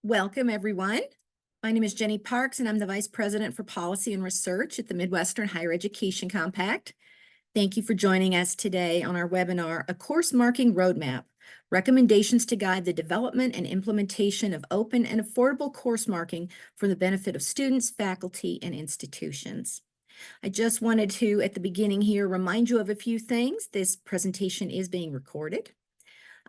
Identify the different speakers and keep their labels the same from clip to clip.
Speaker 1: Welcome, everyone. My name is Jenny Parks, and I'm the Vice President for Policy and Research at the Midwestern Higher Education Compact. Thank you for joining us today on our webinar, A Course Marking Roadmap, Recommendations to Guide the Development and Implementation of Open and Affordable Course Marking for the Benefit of Students, Faculty, and Institutions. I just wanted to, at the beginning here, remind you of a few things. This presentation is being recorded.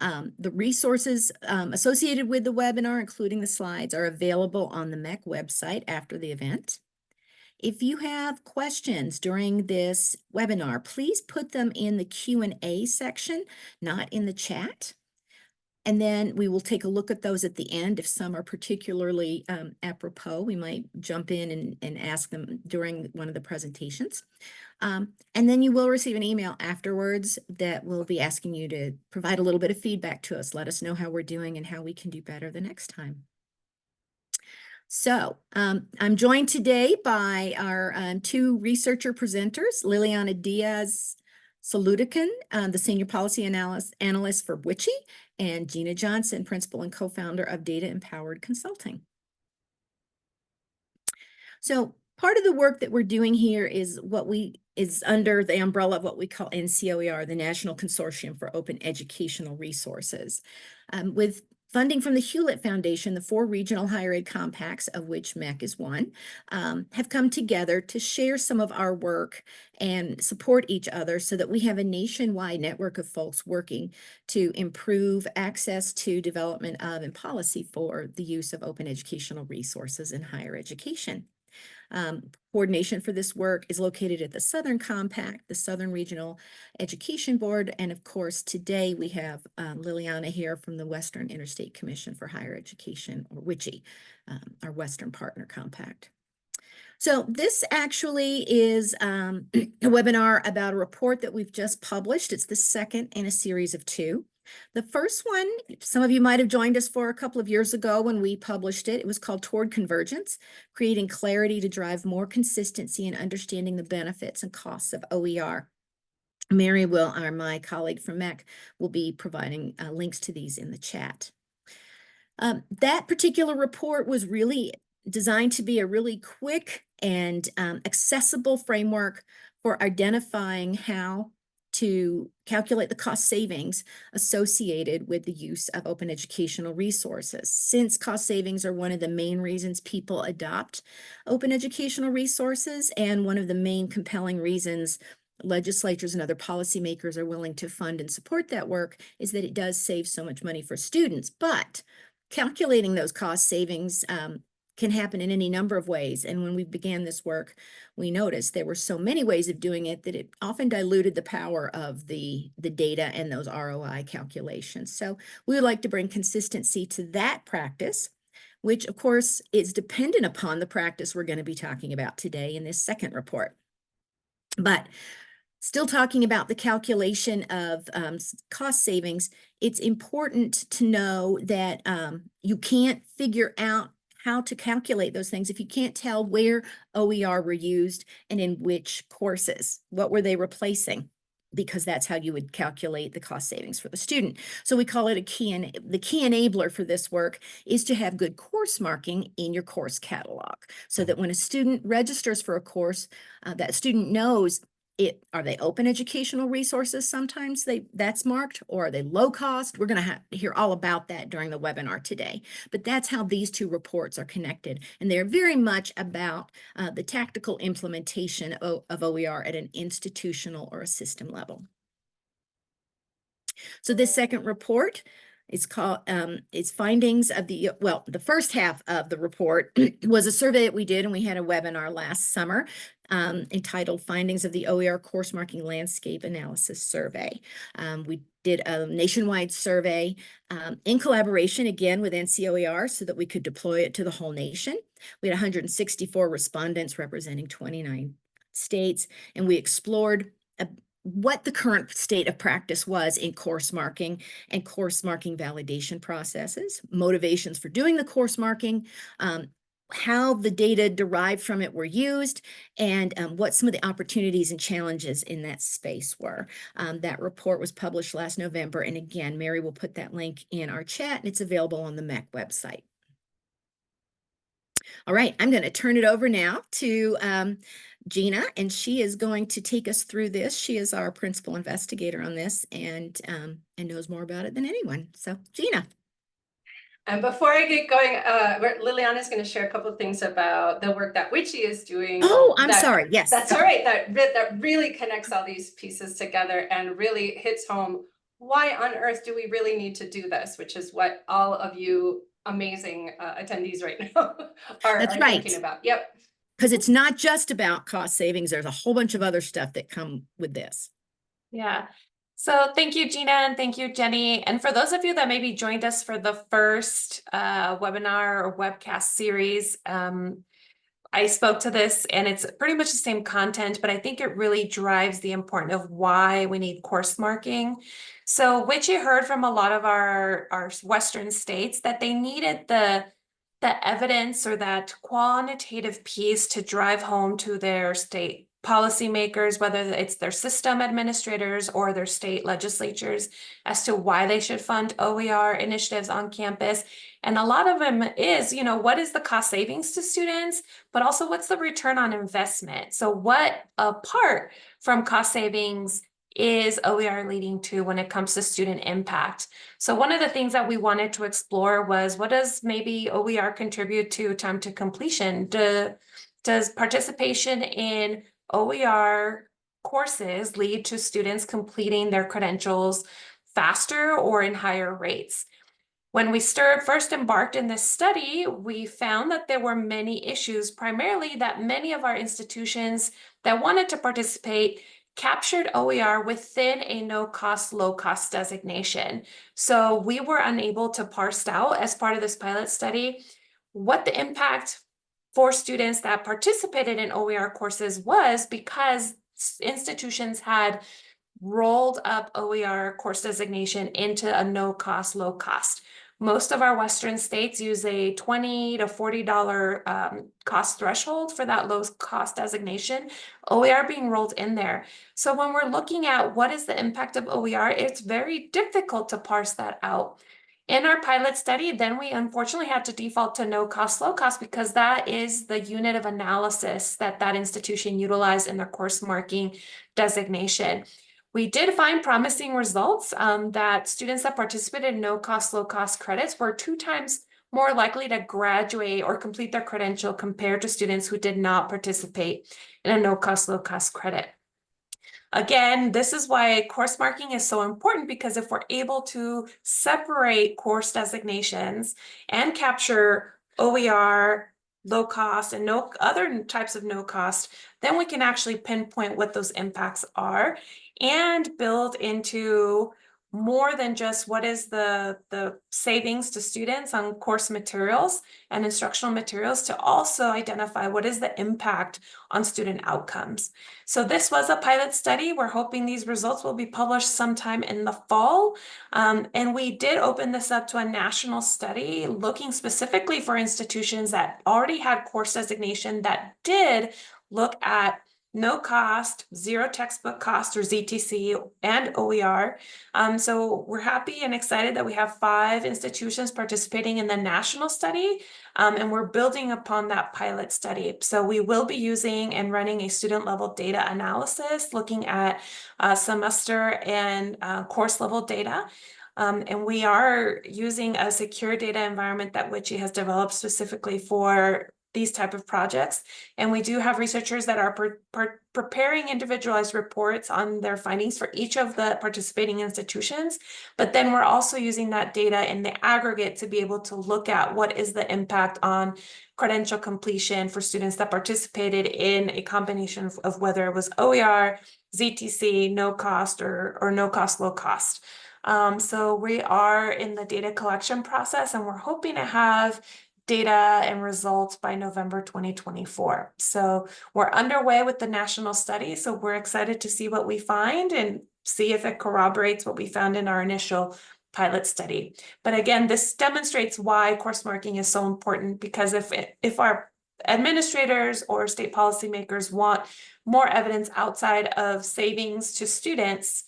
Speaker 1: The resources associated with the webinar, including the slides, are available on the MHEC website after the event. If you have questions during this webinar, please put them in the Q&A section, not in the chat. And then we will take a look at those at the end. If some are particularly apropos, we might jump in and ask them during one of the presentations. And then you will receive an email afterwards that will be asking you to provide a little bit of feedback to us. Let us know how we're doing and how we can do better the next time. So I'm joined today by our two researcher presenters, Liliana Diaz Salutican, the Senior Policy Analyst for WICHE, and Gina Johnson, Principal and Co-Founder of Data Empowered Consulting. So part of the work that we're doing here is under the umbrella of what we call NCOER, the National Consortium for Open Educational Resources. With funding from the Hewlett Foundation, the 4 regional higher ed compacts, of which MHEC is one, have come together to share some of our work and support each other so that we have a nationwide network of folks working to improve access to development of and policy for the use of open educational resources in higher education. Coordination for this work is located at the Southern Compact, the Southern Regional Education Board, and of course today we have Liliana here from the Western Interstate Commission for Higher Education, or WICHE, our Western Partner Compact. So this actually is a webinar about a report that we've just published. It's the second in a series of 2. The first one, some of you might have joined us for a couple of years ago when we published it. It was called Toward Convergence, Creating Clarity to Drive More Consistency in Understanding the Benefits and Costs of OER. Mary will, my colleague from MHEC, will be providing links to these in the chat. That particular report was really designed to be a really quick and accessible framework for identifying how to calculate the cost savings associated with the use of open educational resources. Since cost savings are one of the main reasons people adopt open educational resources, and one of the main compelling reasons legislatures and other policymakers are willing to fund and support that work, is that it does save so much money for students. But calculating those cost savings can happen in any number of ways. And when we began this work, we noticed there were so many ways of doing it that it often diluted the power of the data and those ROI calculations. So we would like to bring consistency to that practice, which of course is dependent upon the practice we're going to be talking about today in this second report. But still talking about the calculation of cost savings, it's important to know that you can't figure out how to calculate those things if you can't tell where OER were used and in which courses. What were they replacing? Because that's how you would calculate the cost savings for the student. So we call it the key enabler for this work is to have good course marking in your course catalog, so that when a student registers for a course, that student knows are they open educational resources? Sometimes that's marked, or are they low cost? We're going to hear all about that during the webinar today. But that's how these two reports are connected. And they're very much about the tactical implementation of OER at an institutional or a system level. So this second report is called, it's findings of the first half of the report was a survey that we did, and we had a webinar last summer entitled Findings of the OER Course Marking Landscape Analysis Survey. We did a nationwide survey in collaboration, again, with NCOER so that we could deploy it to the whole nation. We had 164 respondents representing 29 states, and we explored what the current state of practice was in course marking and course marking validation processes, motivations for doing the course marking, how the data derived from it were used, and what some of the opportunities and challenges in that space were. That report was published last November, and again, Mary will put that link in our chat, and it's available on the MHEC website. All right, I'm going to turn it over now to Gina, and she is going to take us through this. She is our principal investigator on this and knows more about it than anyone. So, Gina.
Speaker 2: And before I get going, Liliana is going to share a couple of things about the work that Witchy is doing.
Speaker 1: Oh, I'm sorry. Yes.
Speaker 2: That's all right. That really connects all these pieces together and really hits home. Why on earth do we really need to do this? Which is what all of you amazing attendees right now are thinking about. Yep.
Speaker 1: Because it's not just about cost savings. There's a whole bunch of other stuff that come with this.
Speaker 3: Yeah. So thank you, Gina, and thank you, Jenny. And for those of you that maybe joined us for the first webinar or webcast series, I spoke to this and it's pretty much the same content, but I think it really drives the importance of why we need course marking. So which you heard from a lot of our Western states that they needed the evidence or that quantitative piece to drive home to their state policymakers, whether it's their system administrators or their state legislatures, as to why they should fund OER initiatives on campus. And a lot of them is, you know, what is the cost savings to students, but also what's the return on investment? So what apart from cost savings is OER leading to when it comes to student impact? So one of the things that we wanted to explore was, what does maybe OER contribute to time to completion? Does participation in OER courses lead to students completing their credentials faster or in higher rates? When we first embarked in this study, we found that there were many issues, primarily that many of our institutions that wanted to participate captured OER within a no-cost, low-cost designation. So we were unable to parse out, as part of this pilot study, what the impact for students that participated in OER courses was, because institutions had rolled up OER course designation into a no-cost, low-cost. Most of our Western states use a $20 to $40 cost threshold for that low cost designation, OER being rolled in there. So when we're looking at what is the impact of OER, it's very difficult to parse that out. In our pilot study, then we unfortunately had to default to no cost, low cost, because that is the unit of analysis that institution utilized in their course marking designation. We did find promising results that students that participated in no cost, low cost credits were 2 times more likely to graduate or complete their credential compared to students who did not participate in a no cost, low cost credit. Again, this is why course marking is so important, because if we're able to separate course designations and capture OER, low cost, and no other types of no cost, then we can actually pinpoint what those impacts are and build into more than just what is the savings to students on course materials and instructional materials, to also identify what is the impact on student outcomes. So this was a pilot study. We're hoping these results will be published sometime in the fall. And we did open this up to a national study looking specifically for institutions that already had course designation that did look at no cost, zero textbook cost, or ZTC, and OER. So we're happy and excited that we have 5 institutions participating in the national study, and we're building upon that pilot study. So we will be using and running a student level data analysis, looking at semester and course level data. And we are using a secure data environment that Witchy has developed specifically for these type of projects. And we do have researchers that are preparing individualized reports on their findings for each of the participating institutions. But then we're also using that data in the aggregate to be able to look at what is the impact on credential completion for students that participated in a combination of whether it was OER, ZTC, no cost, or no cost, low cost. So we are in the data collection process, and we're hoping to have data and results by November 2024. So we're underway with the national study. So we're excited to see what we find and see if it corroborates what we found in our initial pilot study. But again, this demonstrates why course marking is so important, because if our administrators or state policymakers want more evidence outside of savings to students,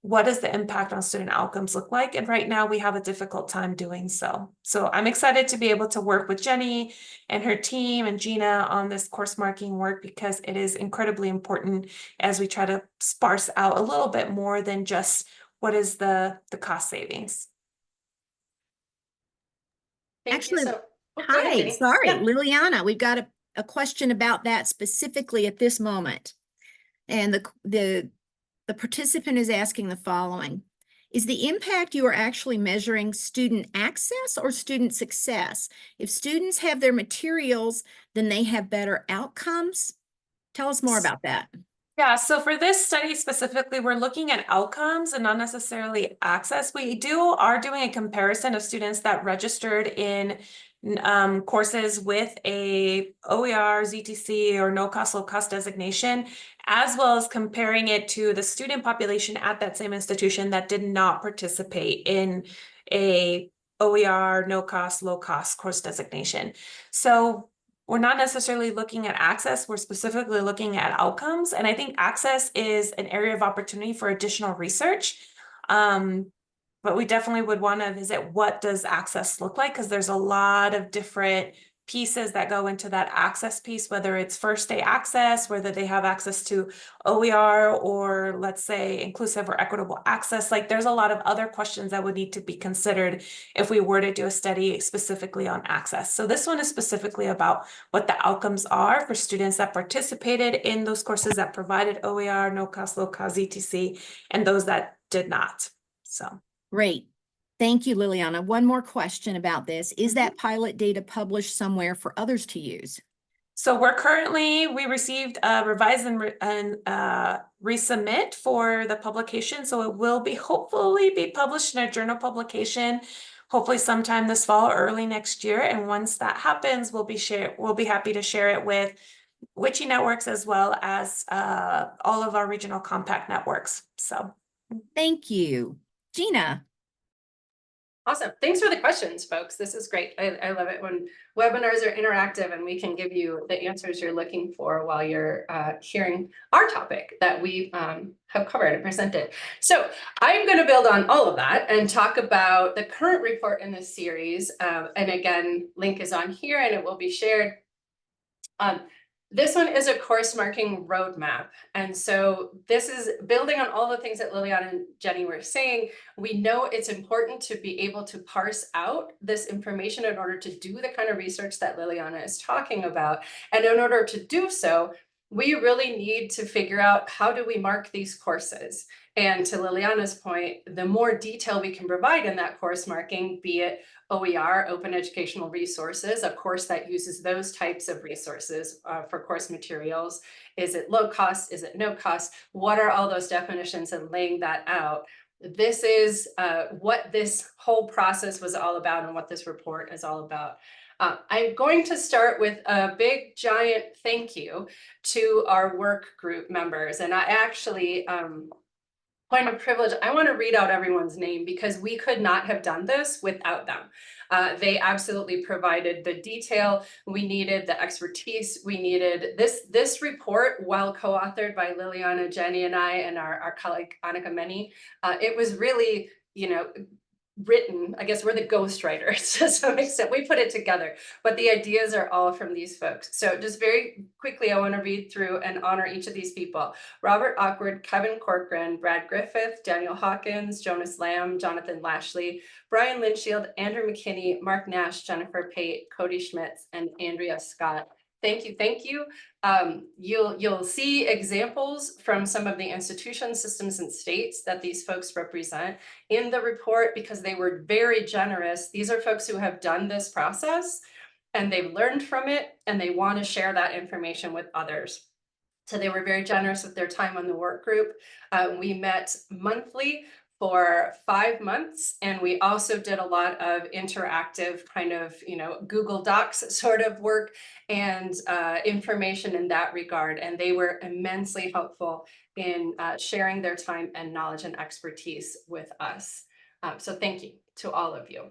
Speaker 3: what does the impact on student outcomes look like? And right now we have a difficult time doing so. So I'm excited to be able to work with Jenny and her team and Gina on this course marking work, because it is incredibly important as we try to sparse out a little bit more than just what is the cost savings.
Speaker 2: Thank you
Speaker 1: Actually,
Speaker 2: so. Oh, go ahead,
Speaker 1: hi,
Speaker 2: Jenny.
Speaker 1: sorry,
Speaker 2: Yeah.
Speaker 1: Liliana, we've got a question about that specifically at this moment. And the participant is asking the following. Is the impact you are actually measuring student access or student success? If students have their materials, then they have better outcomes. Tell us more about that.
Speaker 3: Yeah, so for this study specifically, we're looking at outcomes and not necessarily access. We are doing a comparison of students that registered in courses with a OER, ZTC, or no cost, low cost designation, as well as comparing it to the student population at that same institution that did not participate in a OER, no cost, low cost course designation. So we're not necessarily looking at access, we're specifically looking at outcomes. And I think access is an area of opportunity for additional research. But we definitely would want to visit what does access look like, because there's a lot of different pieces that go into that access piece, whether it's first day access, whether they have access to OER, or let's say inclusive or equitable access. Like there's a lot of other questions that would need to be considered if we were to do a study specifically on access. So this one is specifically about what the outcomes are for students that participated in those courses that provided OER, no cost, low cost, ETC, and those that did not. So.
Speaker 1: Great. Thank you, Liliana. One more question about this. Is that pilot data published somewhere for others to use?
Speaker 3: So we received a revise and resubmit for the publication. So it will hopefully be published in a journal publication, hopefully sometime this fall or early next year. And once that happens, we'll be happy to share it with WICHE networks, as well as all of our regional compact networks. So.
Speaker 1: Thank you. Gina.
Speaker 2: Awesome. Thanks for the questions, folks. This is great. I love it when webinars are interactive and we can give you the answers you're looking for while you're hearing our topic that we have covered and presented. So I'm going to build on all of that and talk about the current report in this series. And again, link is on here and it will be shared. This one is a course marking roadmap. And so this is building on all the things that Liliana and Jenny were saying. We know it's important to be able to parse out this information in order to do the kind of research that Liliana is talking about. And in order to do so, we really need to figure out how do we mark these courses. And to Liliana's point, the more detail we can provide in that course marking, be it OER, Open Educational Resources, a course that uses those types of resources for course materials. Is it low cost? Is it no cost? What are all those definitions, and laying that out? This is what this whole process was all about and what this report is all about. I'm going to start with a big giant thank you to our work group members. And I actually, point of privilege, I want to read out everyone's name because we could not have done this without them. They absolutely provided the detail we needed, the expertise we needed. This report, while co-authored by Liliana, Jenny, and I, and our colleague Annika Meni, it was really, written, I guess we're the ghostwriters to some extent. We put it together, but the ideas are all from these folks. So just very quickly, I want to read through and honor each of these people. Robert Awkward, Kevin Corcoran, Brad Griffith, Daniel Hawkins, Jonas Lamb, Jonathan Lashley, Brian Linshield, Andrew McKinney, Mark Nash, Jennifer Pate, Cody Schmitz, and Andrea Scott. Thank you, thank you. You'll see examples from some of the institutions, systems, and states that these folks represent in the report because they were very generous. These are folks who have done this process and they've learned from it and they want to share that information with others. So they were very generous with their time on the work group. We met monthly for 5 months. And we also did a lot of interactive kind of, Google Docs sort of work and information in that regard. And they were immensely helpful in sharing their time and knowledge and expertise with us. So thank you to all of you.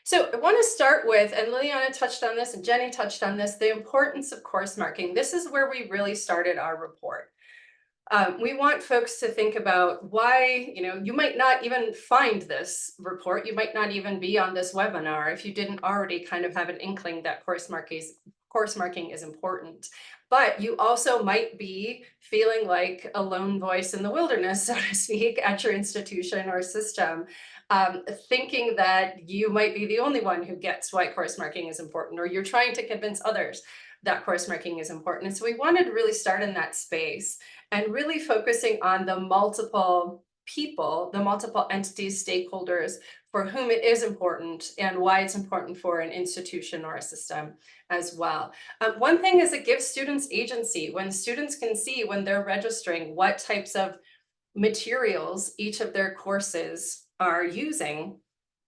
Speaker 2: So I want to start with, and Liliana touched on this and Jenny touched on this, the importance of course marking. This is where we really started our report. We want folks to think about why, you might not even find this report. You might not even be on this webinar if you didn't already kind of have an inkling that course marking is important. But you also might be feeling like a lone voice in the wilderness, so to speak, at your institution or system, thinking that you might be the only one who gets why course marking is important, or you're trying to convince others that course marking is important. And so we wanted to really start in that space and really focusing on the multiple people, the multiple entities, stakeholders for whom it is important and why it's important for an institution or a system as well. One thing is it gives students agency. When students can see when they're registering what types of materials each of their courses are using,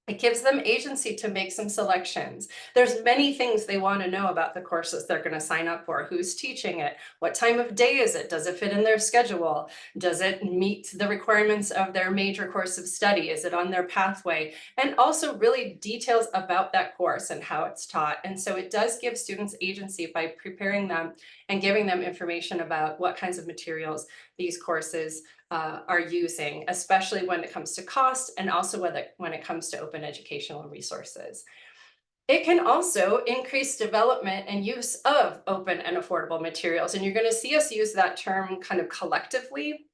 Speaker 2: it gives them agency to make some selections. There's many things they want to know about the courses they're going to sign up for. Who's teaching it? What time of day is it? Does it fit in their schedule? Does it meet the requirements of their major course of study? Is it on their pathway? And also really details about that course and how it's taught. And so it does give students agency by preparing them and giving them information about what kinds of materials these courses are using, especially when it comes to cost and also when it comes to open educational resources. It can also increase development and use of open and affordable materials. And you're going to see us use that term kind of collectively.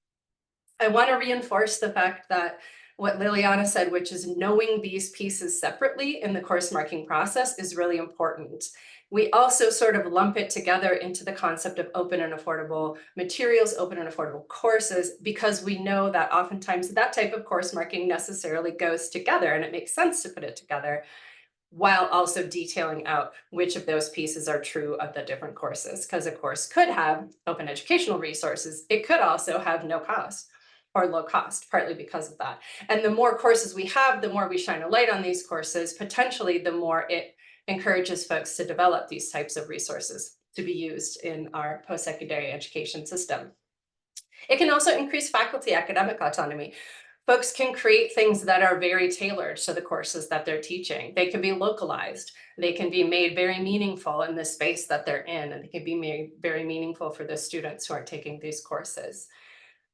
Speaker 2: I want to reinforce the fact that what Liliana said, which is knowing these pieces separately in the course marking process, is really important. We also sort of lump it together into the concept of open and affordable materials, open and affordable courses, because we know that oftentimes that type of course marking necessarily goes together, and it makes sense to put it together while also detailing out which of those pieces are true of the different courses. Because a course could have open educational resources. It could also have no cost or low cost, partly because of that. And the more courses we have, the more we shine a light on these courses, potentially the more it encourages folks to develop these types of resources to be used in our post-secondary education system. It can also increase faculty academic autonomy. Folks can create things that are very tailored to the courses that they're teaching. They can be localized. They can be made very meaningful in the space that they're in, and they can be made very meaningful for the students who are taking these courses.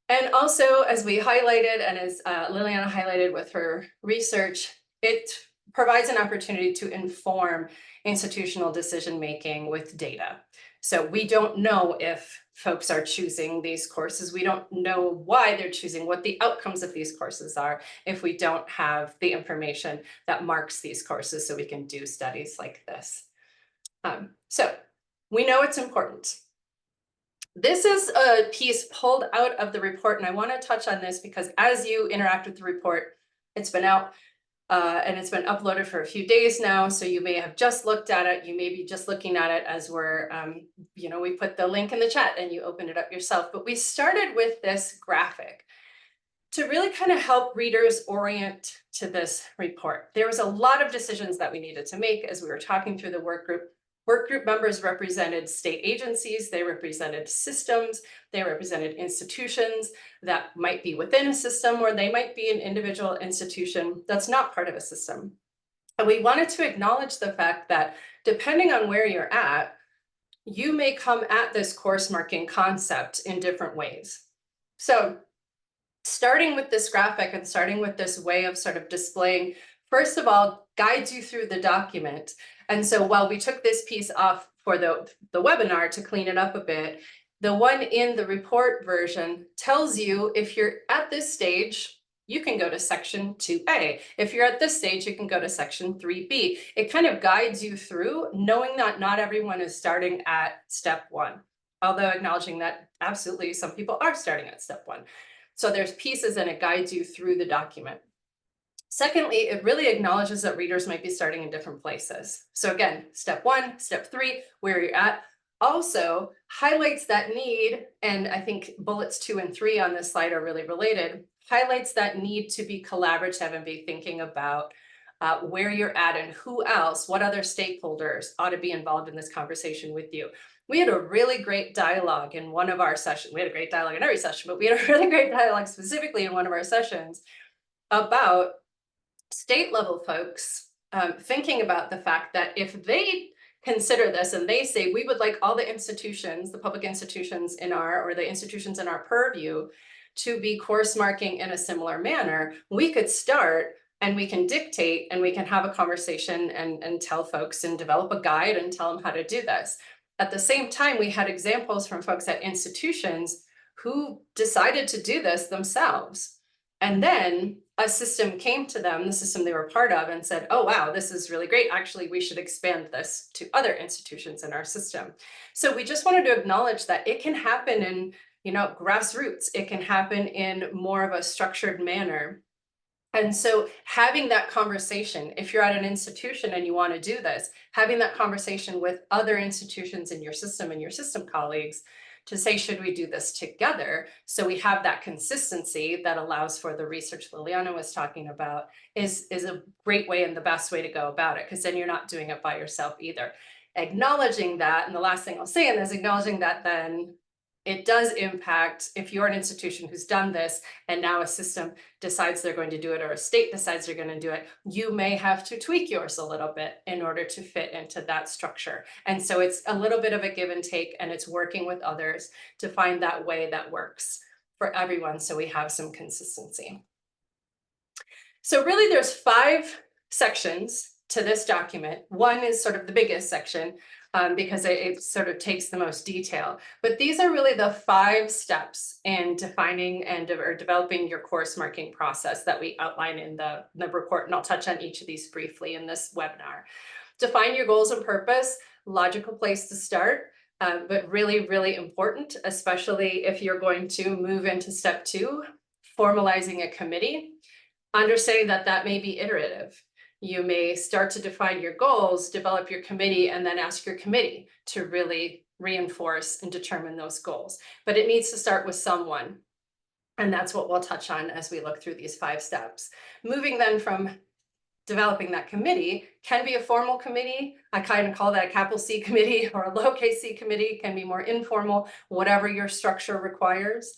Speaker 2: And also, as we highlighted, and as Liliana highlighted with her research, it provides an opportunity to inform institutional decision-making with data. So we don't know if folks are choosing these courses. We don't know why they're choosing, what the outcomes of these courses are, if we don't have the information that marks these courses so we can do studies like this. So we know it's important. This is a piece pulled out of the report, and I want to touch on this because as you interact with the report, it's been out and it's been uploaded for a few days now. So you may have just looked at it. You may be just looking at it as we're, we put the link in the chat and you open it up yourself. But we started with this graphic to really kind of help readers orient to this report. There was a lot of decisions that we needed to make as we were talking through the work group. Work group members represented state agencies, they represented systems, they represented institutions that might be within a system, or they might be an individual institution that's not part of a system. And we wanted to acknowledge the fact that depending on where you're at, you may come at this course marking concept in different ways. So starting with this graphic and starting with this way of sort of displaying, first of all, guides you through the document. And so while we took this piece off for the webinar to clean it up a bit, the one in the report version tells you if you're at this stage, you can go to section 2A. If you're at this stage, you can go to section 3B. It kind of guides you through, knowing that not everyone is starting at step 1, although acknowledging that absolutely some people are starting at step 1. So there's pieces and it guides you through the document. Secondly, it really acknowledges that readers might be starting in different places. So again, step 1, step 3, where you're at, also highlights that need, and I think bullets 2 and 3 on this slide are really related, highlights that need to be collaborative and be thinking about where you're at and who else, what other stakeholders ought to be involved in this conversation with you. We had a really great dialogue in one of our sessions. We had a great dialogue in every session, but we had a really great dialogue specifically in one of our sessions about state level folks thinking about the fact that if they consider this and they say, we would like all the institutions, the public institutions in our, or the institutions in our purview to be course marking in a similar manner, we could start and we can dictate and we can have a conversation and tell folks and develop a guide and tell them how to do this. At the same time, we had examples from folks at institutions who decided to do this themselves. And then a system came to them, the system they were part of, and said, oh, wow, this is really great. Actually, we should expand this to other institutions in our system. So we just wanted to acknowledge that it can happen in, grassroots. It can happen in more of a structured manner. And so having that conversation, if you're at an institution and you want to do this, having that conversation with other institutions in your system and your system colleagues to say, should we do this together? So we have that consistency that allows for the research Liliana was talking about is a great way and the best way to go about it, because then you're not doing it by yourself either. Acknowledging that, and the last thing I'll say in this, acknowledging that then it does impact if you're an institution who's done this and now a system decides they're going to do it or a state decides they're going to do it, you may have to tweak yours a little bit in order to fit into that structure. And so it's a little bit of a give and take, and it's working with others to find that way that works for everyone so we have some consistency. So really there's 5 sections to this document. One is sort of the biggest section, because it sort of takes the most detail. But these are really the 5 steps in defining or developing your course marking process that we outline in the report. And I'll touch on each of these briefly in this webinar. Define your goals and purpose, logical place to start, but really, really important, especially if you're going to move into step 2, formalizing a committee. Understanding that that may be iterative. You may start to define your goals, develop your committee, and then ask your committee to really reinforce and determine those goals. But it needs to start with someone. And that's what we'll touch on as we look through these 5 steps. Moving then from developing that committee can be a formal committee. I kind of call that a capital C committee, or a lowercase c committee, can be more informal, whatever your structure requires.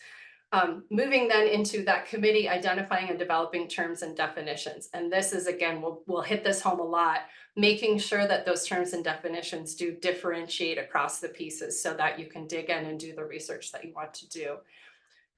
Speaker 2: Moving then into that committee, identifying and developing terms and definitions. And this is, again, we'll hit this home a lot, making sure that those terms and definitions do differentiate across the pieces so that you can dig in and do the research that you want to do.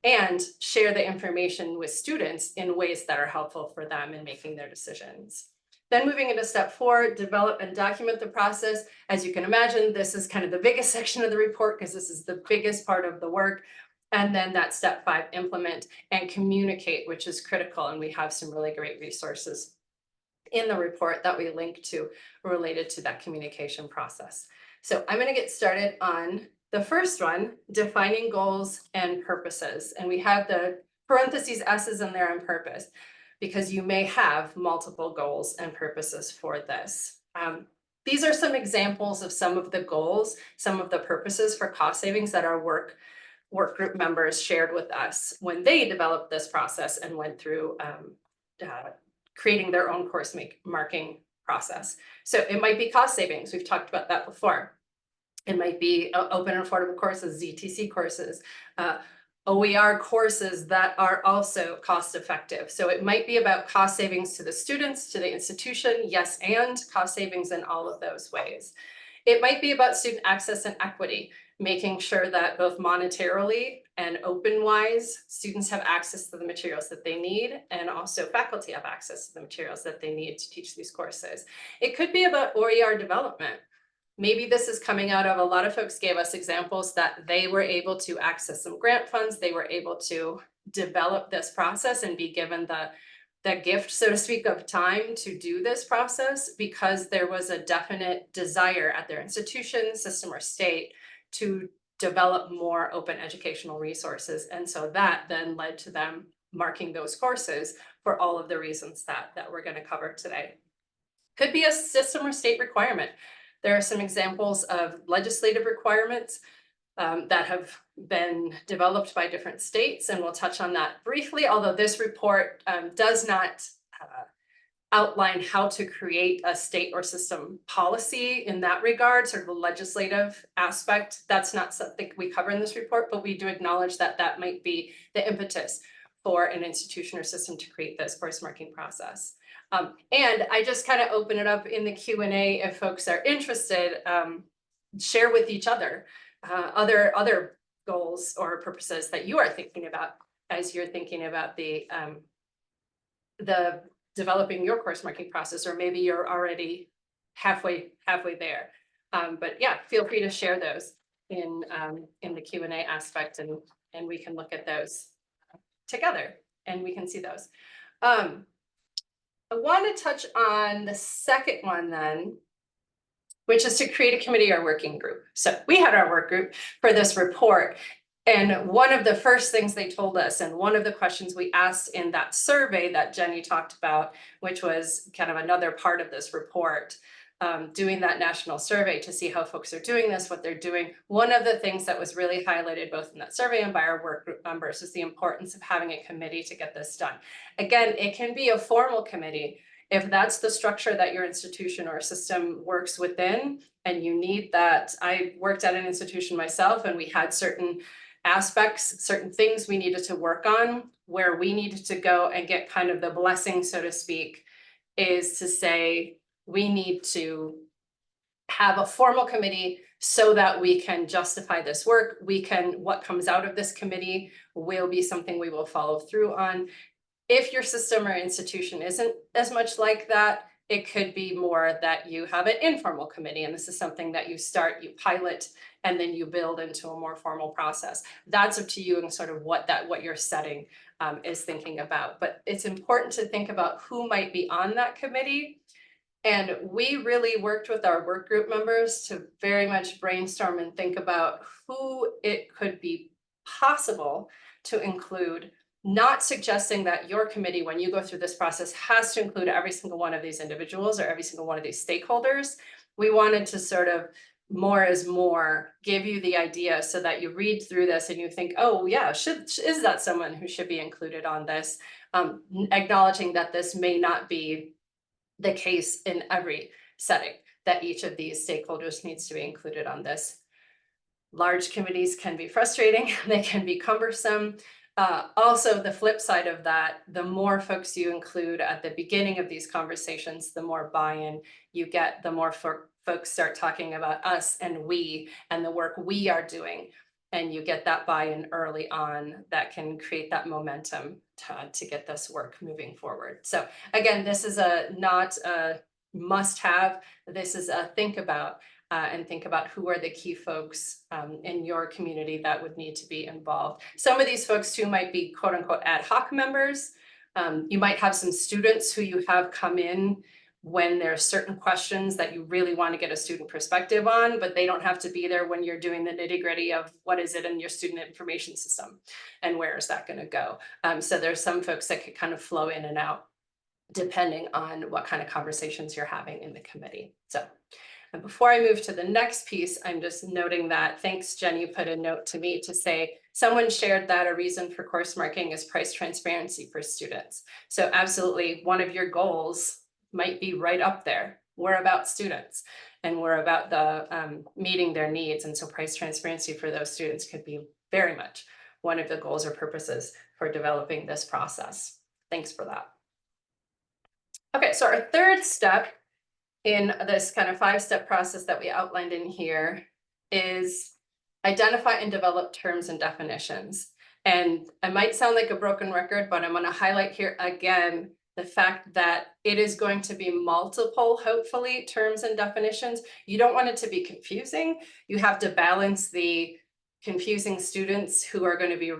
Speaker 2: And share the information with students in ways that are helpful for them in making their decisions. Then moving into step 4, develop and document the process. As you can imagine, this is kind of the biggest section of the report because this is the biggest part of the work. And then that step 5, implement and communicate, which is critical. And we have some really great resources in the report that we link to related to that communication process. So I'm going to get started on the first one, defining goals and purposes. And we have the parentheses S's in there on purpose, because you may have multiple goals and purposes for this. These are some examples of some of the goals, some of the purposes for cost savings that our work group members shared with us when they developed this process and went through creating their own course marking process. So it might be cost savings. We've talked about that before. It might be open and affordable courses, ZTC courses, OER courses that are also cost effective. So it might be about cost savings to the students, to the institution, yes, and cost savings in all of those ways. It might be about student access and equity, making sure that both monetarily and open-wise, students have access to the materials that they need, and also faculty have access to the materials that they need to teach these courses. It could be about OER development. Maybe this is coming out of, a lot of folks gave us examples that they were able to access some grant funds, they were able to develop this process and be given the gift, so to speak, of time to do this process because there was a definite desire at their institution, system, or state to develop more open educational resources. And so that then led to them marking those courses for all of the reasons that we're going to cover today. Could be a system or state requirement. There are some examples of legislative requirements that have been developed by different states, and we'll touch on that briefly, although this report does not outline how to create a state or system policy in that regard, sort of a legislative aspect. That's not something we cover in this report, but we do acknowledge that that might be the impetus for an institution or system to create this course marking process. And I just kind of open it up in the Q&A if folks are interested, share with each other other goals or purposes that you are thinking about as you're thinking about the developing your course marking process, or maybe you're already halfway there. But yeah, feel free to share those in the Q&A aspect, and we can look at those together and we can see those. I want to touch on the second one then, which is to create a committee or working group. So we had our work group for this report. And one of the first things they told us, and one of the questions we asked in that survey that Jenny talked about, which was kind of another part of this report, doing that national survey to see how folks are doing this, what they're doing. One of the things that was really highlighted both in that survey and by our work group members is the importance of having a committee to get this done. Again, it can be a formal committee if that's the structure that your institution or system works within, and you need that. I worked at an institution myself, and we had certain aspects, certain things we needed to work on, where we needed to go and get kind of the blessing, so to speak, is to say, we need to have a formal committee so that we can justify this work. What comes out of this committee will be something we will follow through on. If your system or institution isn't as much like that, it could be more that you have an informal committee, and this is something that you start, you pilot, and then you build into a more formal process. That's up to you and sort of what your setting is thinking about. But it's important to think about who might be on that committee. And we really worked with our work group members to very much brainstorm and think about who it could be possible to include, not suggesting that your committee, when you go through this process, has to include every single one of these individuals or every single one of these stakeholders. We wanted to sort of more is more, give you the idea so that you read through this and you think, oh yeah, is that someone who should be included on this? Acknowledging that this may not be the case in every setting, that each of these stakeholders needs to be included on this. Large committees can be frustrating, they can be cumbersome. Also, the flip side of that, the more folks you include at the beginning of these conversations, the more buy-in you get, the more folks start talking about us and we and the work we are doing. And you get that buy-in early on that can create that momentum to get this work moving forward. So again, this is not a must-have. This is a think about, and think about who are the key folks in your community that would need to be involved. Some of these folks too might be quote unquote ad hoc members. You might have some students who you have come in when there are certain questions that you really want to get a student perspective on, but they don't have to be there when you're doing the nitty-gritty of what is it in your student information system and where is that going to go. So there's some folks that could kind of flow in and out depending on what kind of conversations you're having in the committee. So, and before I move to the next piece, I'm just noting that, thanks Jenny, put a note to me to say, someone shared that a reason for course marking is price transparency for students. So absolutely, one of your goals might be right up there. We're about students and we're about the meeting their needs. And so price transparency for those students could be very much one of the goals or purposes for developing this process. Thanks for that. Okay, so our third step in this kind of 5-step process that we outlined in here is identify and develop terms and definitions. And I might sound like a broken record, but I'm going to highlight here again the fact that it is going to be multiple, hopefully, terms and definitions. You don't want it to be confusing. You have to balance the confusing students who are going to be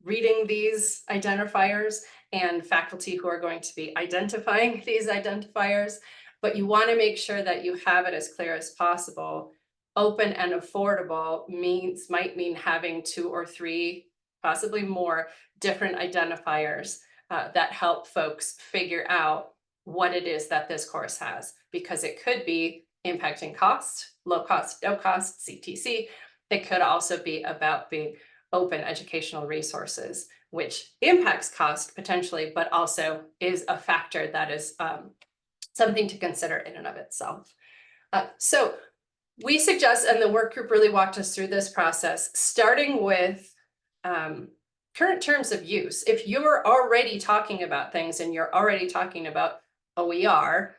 Speaker 2: reading these identifiers and faculty who are going to be identifying these identifiers. But you want to make sure that you have it as clear as possible. Open and affordable might mean having 2 or 3, possibly more, different identifiers that help folks figure out what it is that this course has, because it could be impacting cost, low cost, no cost, CTC. It could also be about being open educational resources, which impacts cost potentially, but also is a factor that is something to consider in and of itself. So we suggest, and the work group really walked us through this process, starting with current terms of use. If you're already talking about things and you're already talking about OER,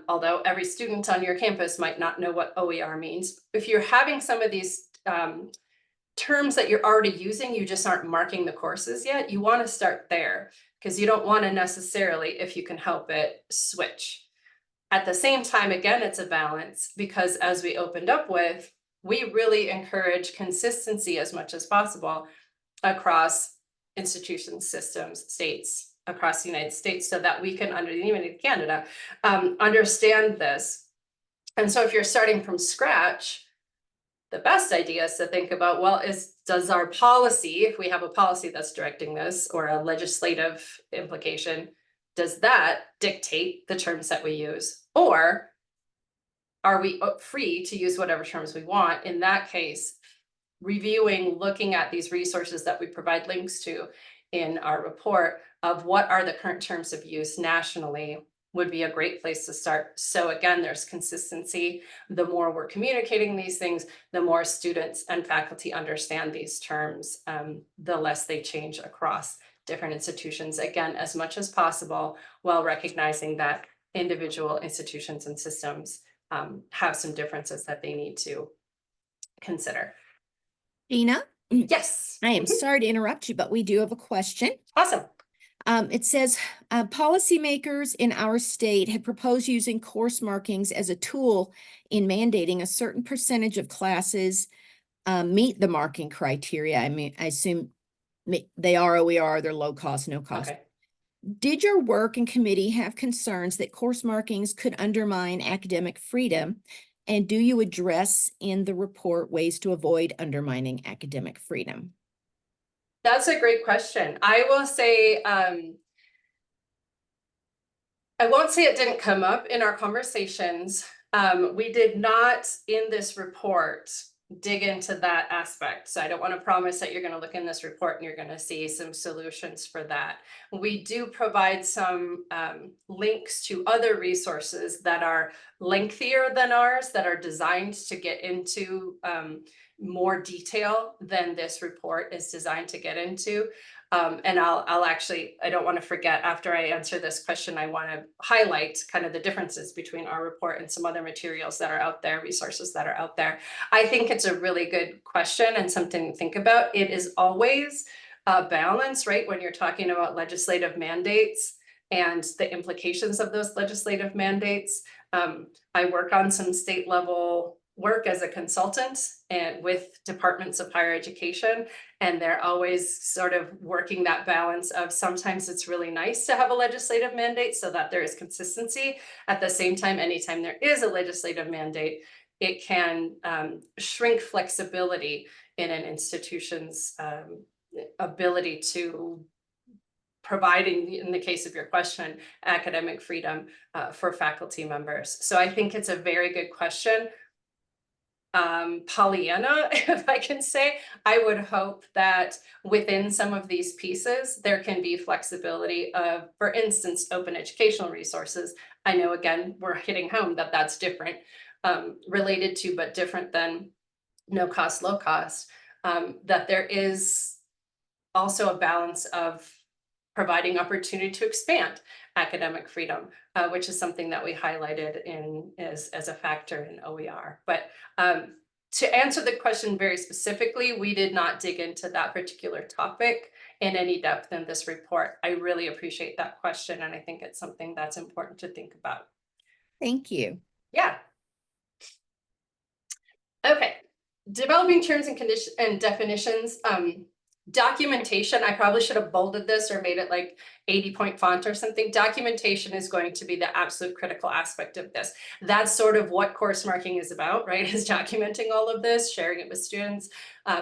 Speaker 2: although every student on your campus might not know what OER means. If you're having some of these terms that you're already using, you just aren't marking the courses yet, you want to start there, because you don't want to necessarily, if you can help it, switch. At the same time, again, it's a balance, because as we opened up with, we really encourage consistency as much as possible across institutions, systems, states, across the United States, so that we can, even in Canada, understand this. And so if you're starting from scratch, the best idea is to think about, well, does our policy, if we have a policy that's directing this, or a legislative implication, does that dictate the terms that we use? Or are we free to use whatever terms we want? In that case, reviewing, looking at these resources that we provide links to in our report of what are the current terms of use nationally would be a great place to start. So again, there's consistency. The more we're communicating these things, the more students and faculty understand these terms, the less they change across different institutions, again, as much as possible, while recognizing that individual institutions and systems have some differences that they need to consider.
Speaker 1: Gina?
Speaker 2: Yes.
Speaker 1: I am sorry to interrupt you, but we do have a question.
Speaker 2: Awesome.
Speaker 1: It says, policymakers in our state have proposed using course markings as a tool in mandating a certain percentage of classes meet the marking criteria. I mean, I assume they are OER, they're low cost, no cost.
Speaker 2: Okay.
Speaker 1: Did your work and committee have concerns that course markings could undermine academic freedom? And do you address in the report ways to avoid undermining academic freedom?
Speaker 2: That's a great question. I will say, I won't say it didn't come up in our conversations. We did not in this report dig into that aspect. So I don't want to promise that you're going to look in this report and you're going to see some solutions for that. We do provide some links to other resources that are lengthier than ours, that are designed to get into more detail than this report is designed to get into. And I'll actually, I don't want to forget, after I answer this question, I want to highlight kind of the differences between our report and some other materials that are out there, resources that are out there. I think it's a really good question and something to think about. It is always a balance, right? When you're talking about legislative mandates and the implications of those legislative mandates. I work on some state level work as a consultant and with departments of higher education, and they're always sort of working that balance of sometimes it's really nice to have a legislative mandate so that there is consistency. At the same time, anytime there is a legislative mandate, it can shrink flexibility in an institution's ability to providing, in the case of your question, academic freedom for faculty members. So I think it's a very good question. Pollyanna, if I can say, I would hope that within some of these pieces, there can be flexibility of, for instance, open educational resources. I know, again, we're hitting home that that's different, related to, but different than no cost, low cost, that there is also a balance of providing opportunity to expand academic freedom, which is something that we highlighted in as a factor in OER. But to answer the question very specifically, we did not dig into that particular topic in any depth in this report. I really appreciate that question, and I think it's something that's important to think about.
Speaker 1: Thank you.
Speaker 2: Yeah. Okay. Developing terms and conditions and definitions. Documentation, I probably should have bolded this or made it like 80-point font or something. Documentation is going to be the absolute critical aspect of this. That's sort of what course marking is about, right? Is documenting all of this, sharing it with students,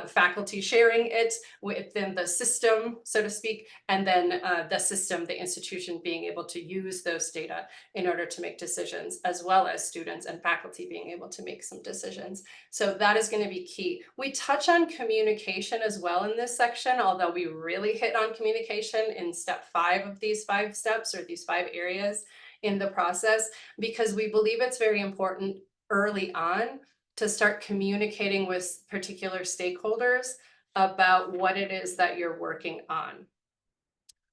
Speaker 2: faculty sharing it within the system, so to speak, and then the system, the institution being able to use those data in order to make decisions, as well as students and faculty being able to make some decisions. So that is going to be key. We touch on communication as well in this section, although we really hit on communication in step 5 of these 5 steps, or these 5 areas in the process, because we believe it's very important early on to start communicating with particular stakeholders about what it is that you're working on.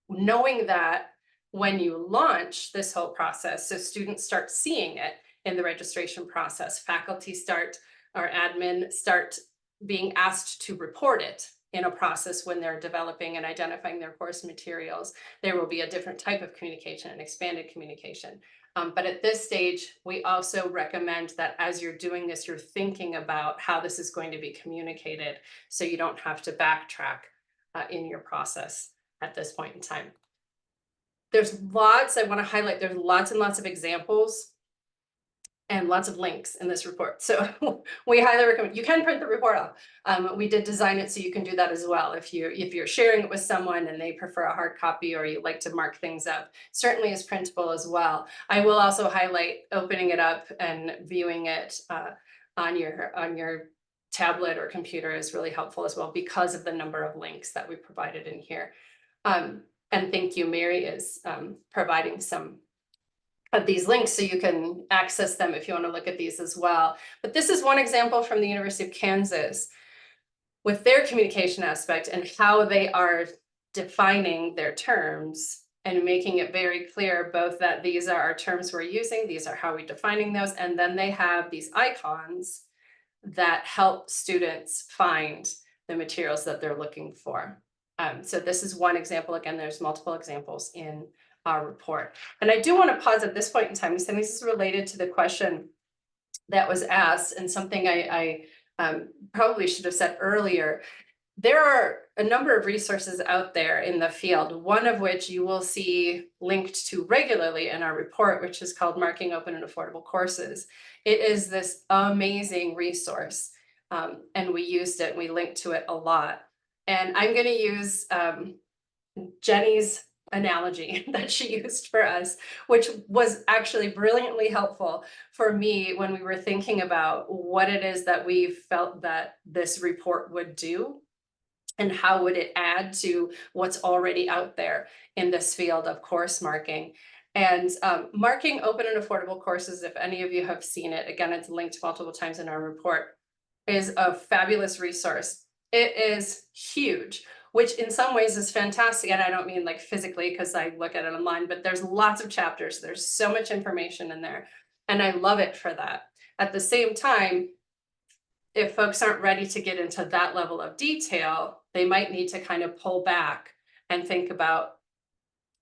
Speaker 2: Knowing that when you launch this whole process, so students start seeing it in the registration process, faculty start, or admin start being asked to report it in a process when they're developing and identifying their course materials, there will be a different type of communication, an expanded communication. But at this stage, we also recommend that as you're doing this, you're thinking about how this is going to be communicated so you don't have to backtrack in your process at this point in time. There's lots, I want to highlight, there's lots and lots of examples and lots of links in this report. So we highly recommend, you can print the report off. We did design it so you can do that as well. If you're sharing it with someone and they prefer a hard copy or you like to mark things up, certainly is printable as well. I will also highlight opening it up and viewing it on your tablet or computer is really helpful as well because of the number of links that we provided in here. And thank you, Mary is providing some of these links so you can access them if you want to look at these as well. But this is one example from the University of Kansas with their communication aspect and how they are defining their terms and making it very clear both that these are our terms we're using, these are how we're defining those, and then they have these icons that help students find the materials that they're looking for. So this is one example. Again, there's multiple examples in our report. And I do want to pause at this point in time, because this is related to the question that was asked and something I probably should have said earlier. There are a number of resources out there in the field, one of which you will see linked to regularly in our report, which is called Marking Open and Affordable Courses. It is this amazing resource, and we used it, we linked to it a lot. And I'm going to use Jenny's analogy that she used for us, which was actually brilliantly helpful for me when we were thinking about what it is that we felt that this report would do and how would it add to what's already out there in this field of course marking. And Marking Open and Affordable Courses, if any of you have seen it, again, it's linked multiple times in our report, is a fabulous resource. It is huge, which in some ways is fantastic. And I don't mean like physically because I look at it online, but there's lots of chapters. There's so much information in there. And I love it for that. At the same time, if folks aren't ready to get into that level of detail, they might need to kind of pull back and think about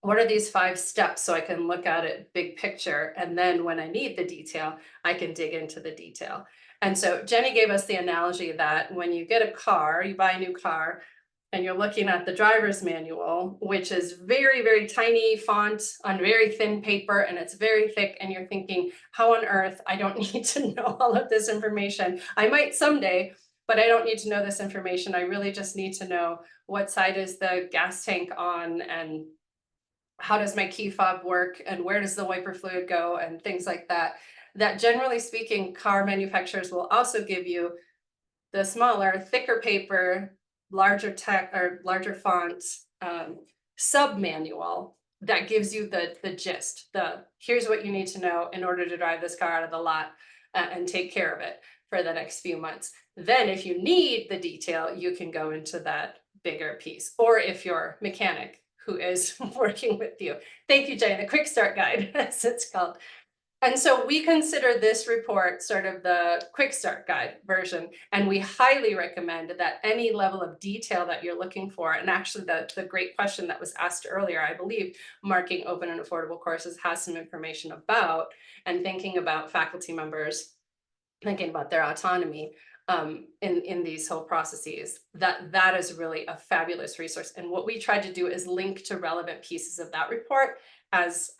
Speaker 2: what are these 5 steps so I can look at it big picture. And then when I need the detail, I can dig into the detail. And so Jenny gave us the analogy that when you get a car, you buy a new car, and you're looking at the driver's manual, which is very, very tiny font on very thin paper, and it's very thick, and you're thinking, how on earth, I don't need to know all of this information. I might someday, but I don't need to know this information. I really just need to know what side is the gas tank on, and how does my key fob work, and where does the wiper fluid go, and things like that. That generally speaking, car manufacturers will also give you the smaller, thicker paper, larger tech or larger font sub-manual that gives you the gist, here's what you need to know in order to drive this car out of the lot and take care of it for the next few months. Then if you need the detail, you can go into that bigger piece. Or if you're a mechanic who is working with you. Thank you, Jane, the quick start guide, as it's called. And so we consider this report sort of the quick start guide version, and we highly recommend that any level of detail that you're looking for, and actually the great question that was asked earlier, I believe Marking Open and Affordable Courses has some information about, and thinking about faculty members, thinking about their autonomy in these whole processes, that is really a fabulous resource. And what we tried to do is link to relevant pieces of that report as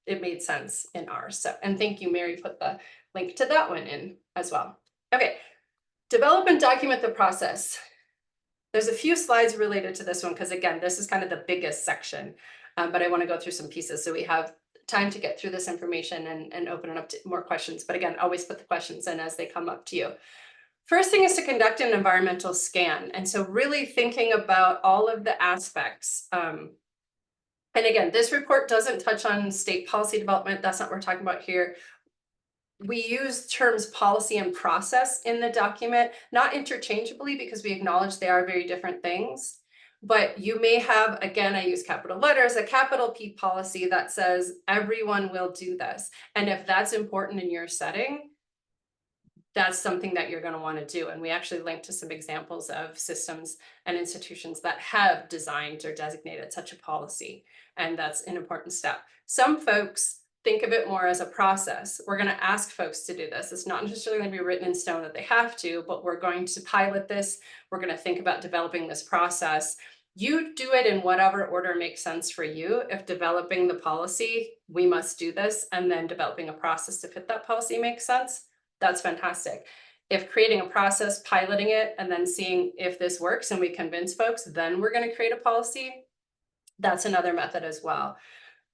Speaker 2: it made sense in ours. So, and thank you, Mary, put the link to that one in as well. Okay, develop and document the process. There's a few slides related to this one, because again, this is kind of the biggest section, but I want to go through some pieces so we have time to get through this information and open it up to more questions. But again, always put the questions in as they come up to you. First thing is to conduct an environmental scan. And so really thinking about all of the aspects. And again, this report doesn't touch on state policy development. That's not what we're talking about here. We use terms policy and process in the document, not interchangeably, because we acknowledge they are very different things. But you may have, again, I use capital letters, a capital P policy that says everyone will do this. And if that's important in your setting, that's something that you're going to want to do. And we actually linked to some examples of systems and institutions that have designed or designated such a policy. And that's an important step. Some folks think of it more as a process. We're going to ask folks to do this. It's not necessarily going to be written in stone that they have to, but we're going to pilot this. We're going to think about developing this process. You do it in whatever order makes sense for you. If developing the policy, we must do this, and then developing a process to fit that policy makes sense, that's fantastic. If creating a process, piloting it, and then seeing if this works and we convince folks, then we're going to create a policy, that's another method as well.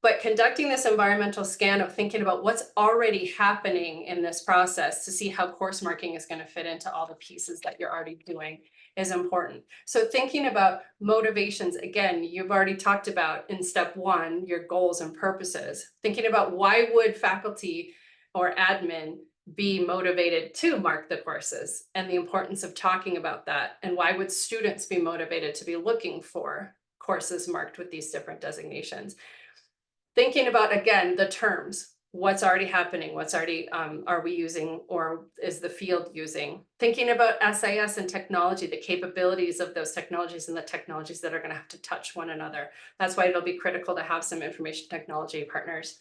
Speaker 2: But conducting this environmental scan of thinking about what's already happening in this process to see how course marking is going to fit into all the pieces that you're already doing is important. So thinking about motivations, again, you've already talked about in step 1, your goals and purposes. Thinking about why would faculty or admin be motivated to mark the courses and the importance of talking about that. And why would students be motivated to be looking for courses marked with these different designations? Thinking about, again, the terms, what's already happening, what's already, are we using or is the field using? Thinking about SIS and technology, the capabilities of those technologies and the technologies that are going to have to touch one another. That's why it'll be critical to have some information technology partners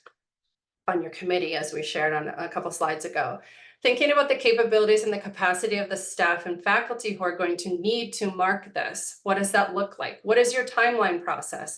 Speaker 2: on your committee, as we shared on a couple slides ago. Thinking about the capabilities and the capacity of the staff and faculty who are going to need to mark this. What does that look like? What is your timeline process?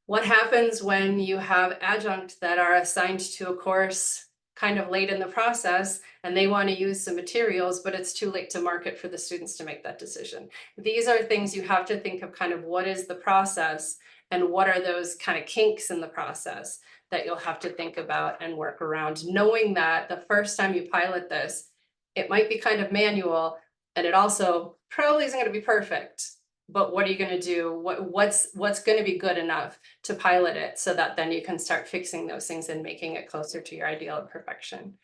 Speaker 2: What happens when you have adjunct that are assigned to a course kind of late in the process and they want to use some materials, but it's too late to market for the students to make that decision? These are things you have to think of, kind of what is the process and what are those kind of kinks in the process that you'll have to think about and work around, knowing that the first time you pilot this, it might be kind of manual and it also probably isn't going to be perfect. But what are you going to do? What's going to be good enough to pilot it so that then you can start fixing those things and making it closer to your ideal of perfection?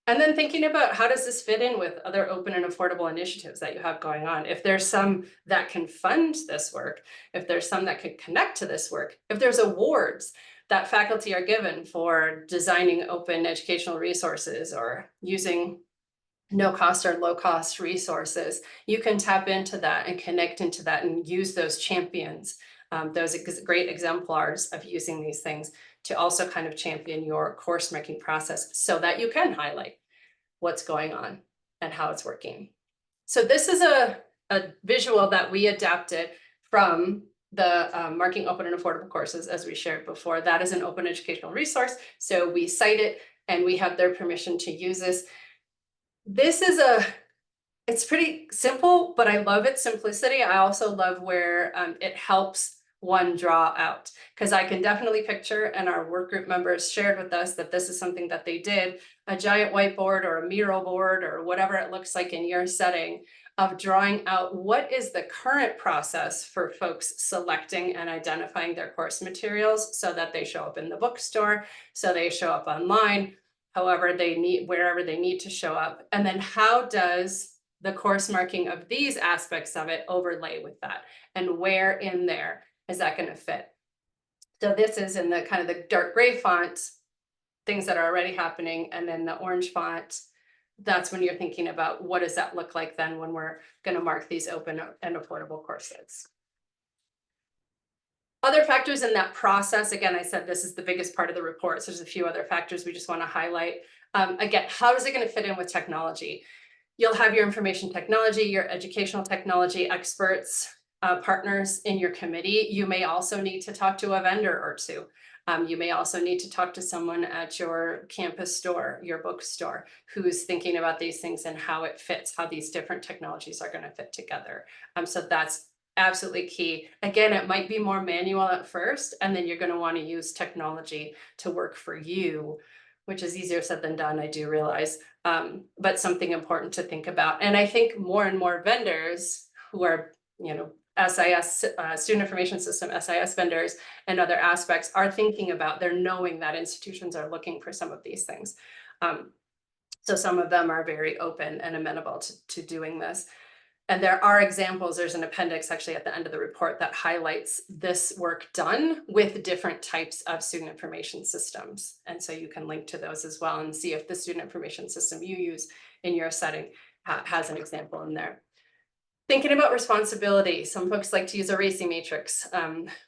Speaker 2: And then thinking about how does this fit in with other open and affordable initiatives that you have going on? If there's some that can fund this work, if there's some that could connect to this work, if there's awards that faculty are given for designing open educational resources or using no cost or low cost resources, you can tap into that and connect into that and use those champions, those great exemplars of using these things to also kind of champion your course making process so that you can highlight what's going on and how it's working. So this is a visual that we adapted from the Marking Open and Affordable Courses, as we shared before. That is an open educational resource. So we cite it and we have their permission to use this. This is it's pretty simple, but I love its simplicity. I also love where it helps one draw out, because I can definitely picture, and our work group members shared with us that this is something that they did, a giant whiteboard or a mural board or whatever it looks like in your setting, of drawing out what is the current process for folks selecting and identifying their course materials so that they show up in the bookstore, so they show up online, however they need, wherever they need to show up. And then how does the course marking of these aspects of it overlay with that? And where in there is that going to fit? So this is in the kind of the dark gray font, things that are already happening. And then the orange font, that's when you're thinking about what does that look like then when we're going to mark these open and affordable courses. Other factors in that process, again, I said this is the biggest part of the report. So there's a few other factors we just want to highlight. Again, how is it going to fit in with technology? You'll have your information technology, your educational technology experts, partners in your committee. You may also need to talk to a vendor or two. You may also need to talk to someone at your campus store, your bookstore, who's thinking about these things and how it fits, how these different technologies are going to fit together. So that's absolutely key. Again, it might be more manual at first, and then you're going to want to use technology to work for you, which is easier said than done, I do realize, but something important to think about. And I think more and more vendors who are, SIS, Student Information System, SIS vendors and other aspects are thinking about, they're knowing that institutions are looking for some of these things. So some of them are very open and amenable to doing this. And there are examples, there's an appendix actually at the end of the report that highlights this work done with different types of student information systems. And so you can link to those as well and see if the student information system you use in your setting has an example in there. Thinking about responsibility, some folks like to use a racing matrix,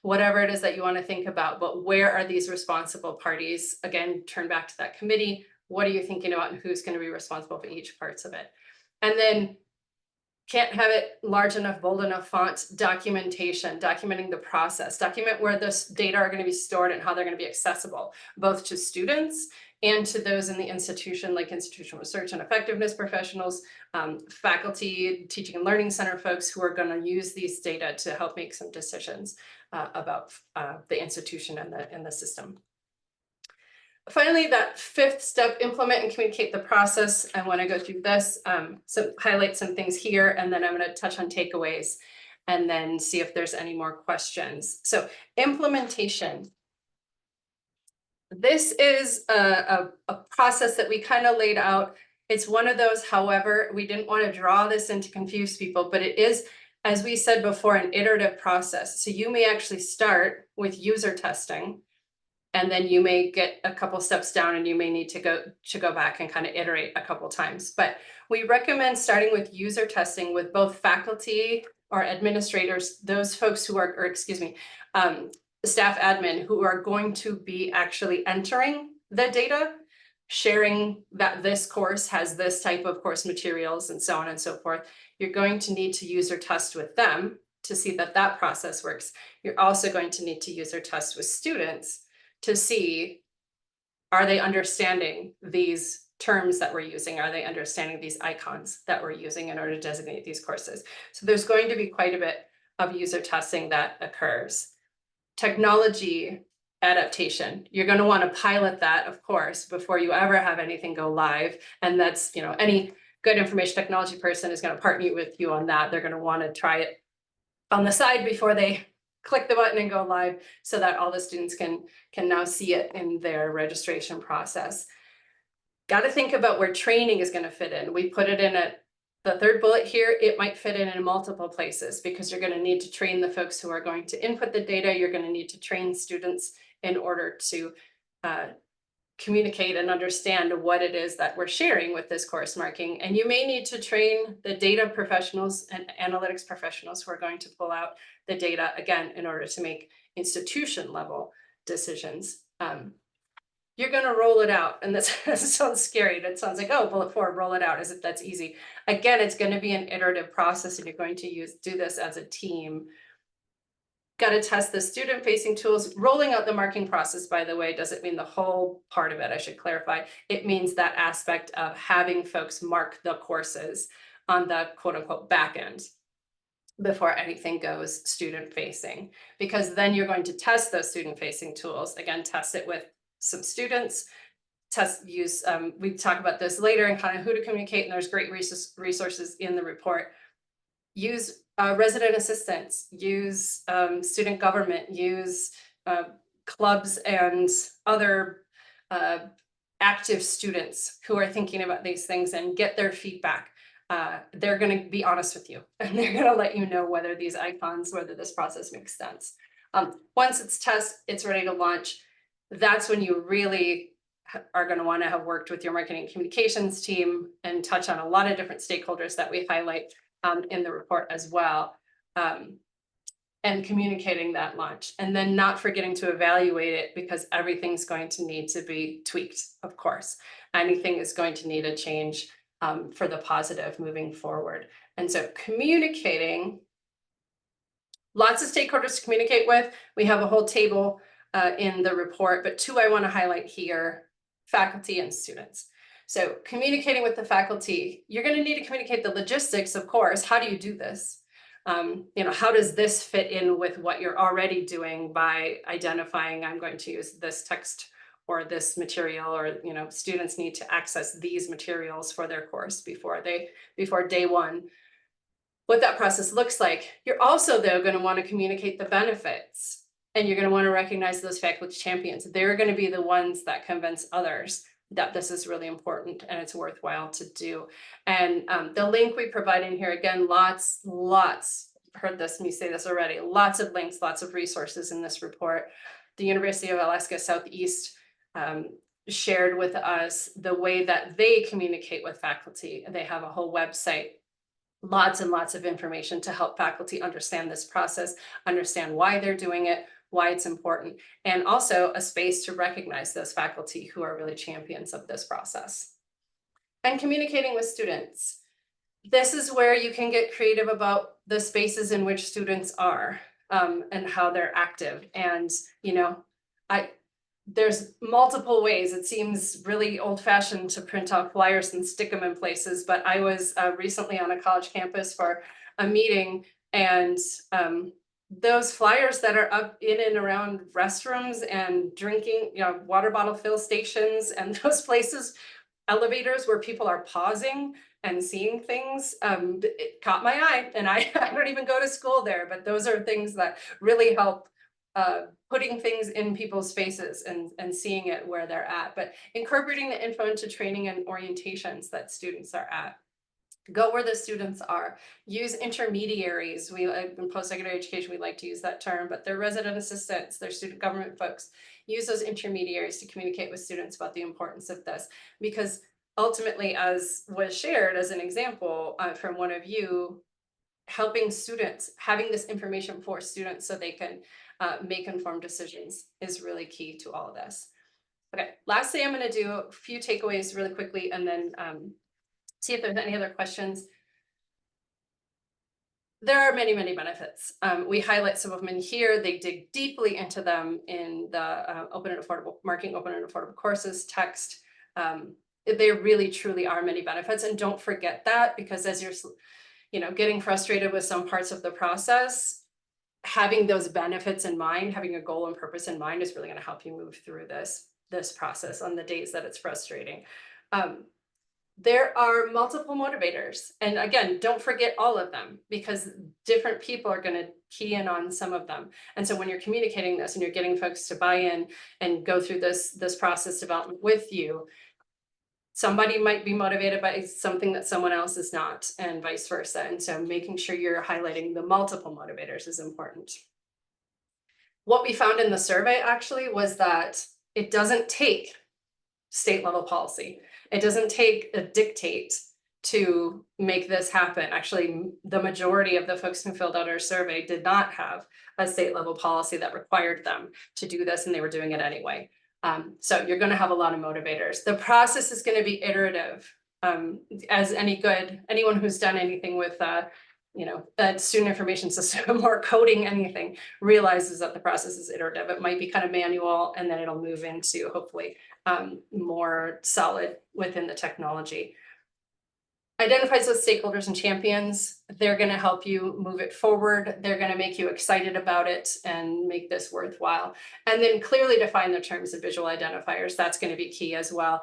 Speaker 2: whatever it is that you want to think about, but where are these responsible parties? Again, turn back to that committee. What are you thinking about and who's going to be responsible for each parts of it? And then can't have it large enough, bold enough font, documentation, documenting the process, document where this data are going to be stored and how they're going to be accessible, both to students and to those in the institution, like institutional research and effectiveness professionals, faculty, teaching and learning center folks who are going to use these data to help make some decisions about the institution and the system. Finally, that fifth step, implement and communicate the process. I want to go through this, so highlight some things here, and then I'm going to touch on takeaways and then see if there's any more questions. So implementation. This is a process that we kind of laid out. It's one of those, however, we didn't want to draw this in to confuse people, but it is, as we said before, an iterative process. So you may actually start with user testing, and then you may get a couple steps down and you may need to go back and kind of iterate a couple times. But we recommend starting with user testing with both faculty or administrators, those folks who are, or excuse me, staff admin who are going to be actually entering the data, sharing that this course has this type of course materials and so on and so forth. You're going to need to user test with them to see that that process works. You're also going to need to user test with students to see, are they understanding these terms that we're using? Are they understanding these icons that we're using in order to designate these courses? So there's going to be quite a bit of user testing that occurs. Technology adaptation. You're going to want to pilot that, of course, before you ever have anything go live. And that's, you know, any good information technology person is going to partner with you on that. They're going to want to try it on the side before they click the button and go live, so that all the students can now see it in their registration process. Got to think about where training is going to fit in. We put it in at the third bullet here. It might fit in multiple places because you're going to need to train the folks who are going to input the data. You're going to need to train students in order to communicate and understand what it is that we're sharing with this course marking. And you may need to train the data professionals and analytics professionals who are going to pull out the data, again, in order to make institution level decisions. You're going to roll it out. And this sounds scary. That sounds like, oh, bullet 4, roll it out, as if that's easy. Again, it's going to be an iterative process, and you're going to do this as a team. Got to test the student facing tools. Rolling out the marking process, by the way, doesn't mean the whole part of it. I should clarify. It means that aspect of having folks mark the courses on the quote unquote back end before anything goes student facing, because then you're going to test those student facing tools. Again, test it with some students, we talk about this later and kind of who to communicate, and there's great resources in the report. Use resident assistants, use student government, use clubs and other active students who are thinking about these things, and get their feedback. They're going to be honest with you, and they're going to let you know whether these icons, whether this process makes sense. Once it's ready to launch, that's when you really are going to want to have worked with your marketing and communications team and touch on a lot of different stakeholders that we highlight in the report as well, and communicating that launch, and then not forgetting to evaluate it, because everything's going to need to be tweaked. Of course, anything is going to need a change for the positive moving forward. And so communicating, lots of stakeholders to communicate with. We have a whole table in the report, but 2 I want to highlight here: faculty and students. So communicating with the faculty, you're going to need to communicate the logistics, of course. How do you do this? How does this fit in with what you're already doing by identifying, I'm going to use this text or this material, or students need to access these materials for their course before day 1. What that process looks like. You're also, though, going to want to communicate the benefits, and you're going to want to recognize those faculty champions. They're going to be the ones that convince others that this is really important and it's worthwhile to do. And the link we provide in here, again, lots, heard me say this already, lots of links, lots of resources in this report. The University of Alaska Southeast shared with us the way that they communicate with faculty. They have a whole website, lots and lots of information to help faculty understand this process, understand why they're doing it, why it's important, and also a space to recognize those faculty who are really champions of this process. And communicating with students. This is where you can get creative about the spaces in which students are and how they're active. And, you know, there's multiple ways. It seems really old-fashioned to print out flyers and stick them in places, but I was recently on a college campus for a meeting, and those flyers that are up in and around restrooms and drinking, you know, water bottle fill stations and those places, elevators where people are pausing and seeing things, it caught my eye. And I don't even go to school there, but those are things that really help putting things in people's faces and seeing it where they're at, but incorporating the info into training and orientations that students are at. Go where the students are. Use intermediaries. We in post-secondary education, we like to use that term, but they're resident assistants, they're student government folks. Use those intermediaries to communicate with students about the importance of this, because ultimately, as was shared as an example from one of you, helping students, having this information for students so they can make informed decisions is really key to all of this. Okay, lastly, I'm going to do a few takeaways really quickly and then see if there's any other questions. There are many, many benefits. We highlight some of them in here. They dig deeply into them in the open and affordable, marking open and affordable courses text. There really, truly are many benefits. And don't forget that, because as you're, you know, getting frustrated with some parts of the process, having those benefits in mind, having a goal and purpose in mind is really going to help you move through this process on the days that it's frustrating. There are multiple motivators. And again, don't forget all of them, because different people are going to key in on some of them. And so when you're communicating this and you're getting folks to buy in and go through this process development with you, somebody might be motivated by something that someone else is not, and vice versa. And so making sure you're highlighting the multiple motivators is important. What we found in the survey actually was that it doesn't take state level policy. It doesn't take a dictate to make this happen. Actually, the majority of the folks who filled out our survey did not have a state level policy that required them to do this, and they were doing it anyway. So you're going to have a lot of motivators. The process is going to be iterative. As anyone who's done anything with you know, a student information system or coding anything realizes that the process is iterative. It might be kind of manual, and then it'll move into hopefully more solid within the technology. Identifies with stakeholders and champions. They're going to help you move it forward. They're going to make you excited about it and make this worthwhile. And then clearly define the terms of visual identifiers. That's going to be key as well.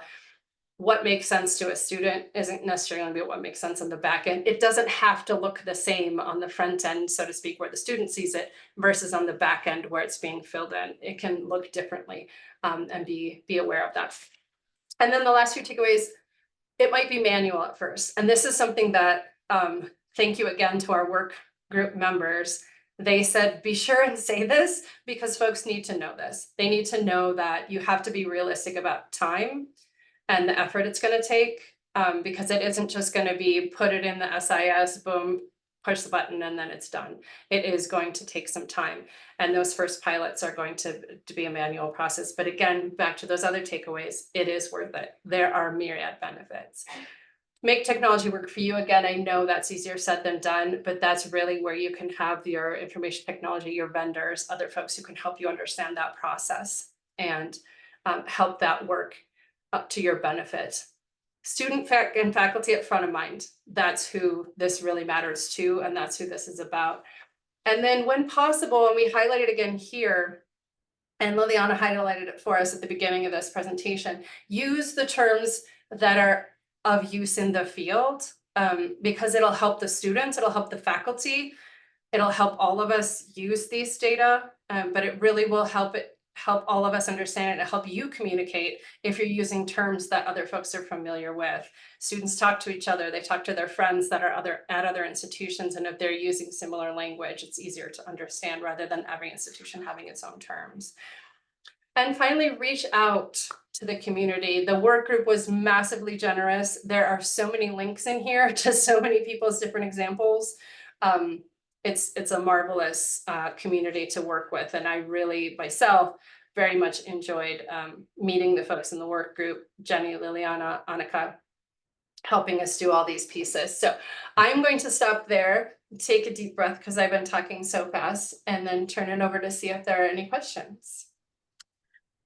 Speaker 2: What makes sense to a student isn't necessarily going to be what makes sense on the back end. It doesn't have to look the same on the front end, so to speak, where the student sees it versus on the back end where it's being filled in. It can look differently, and be aware of that. And then the last few takeaways, it might be manual at first. And this is something that, thank you again to our work group members. They said, be sure and say this, because folks need to know this. They need to know that you have to be realistic about time and the effort it's going to take, because it isn't just going to be put it in the SIS, boom, push the button, and then it's done. It is going to take some time. And those first pilots are going to be a manual process. But again, back to those other takeaways, it is worth it. There are myriad benefits. Make technology work for you. Again, I know that's easier said than done, but that's really where you can have your information technology, your vendors, other folks who can help you understand that process and help that work up to your benefit. Student and faculty at front of mind. That's who this really matters to, and that's who this is about. And then when possible, and we highlight it again here, and Liliana highlighted it for us at the beginning of this presentation, use the terms that are of use in the field, because it'll help the students, it'll help the faculty, it'll help all of us use these data, but it really will help help all of us understand it and help you communicate if you're using terms that other folks are familiar with. Students talk to each other, they talk to their friends that are at other institutions, and if they're using similar language, it's easier to understand rather than every institution having its own terms. And finally, reach out to the community. The work group was massively generous. There are so many links in here to so many people's different examples. It's a marvelous community to work with. And I really, myself, very much enjoyed meeting the folks in the work group, Jenny, Liliana, Annika, helping us do all these pieces. So I'm going to stop there, take a deep breath because I've been talking so fast, and then turn it over to see if there are any questions.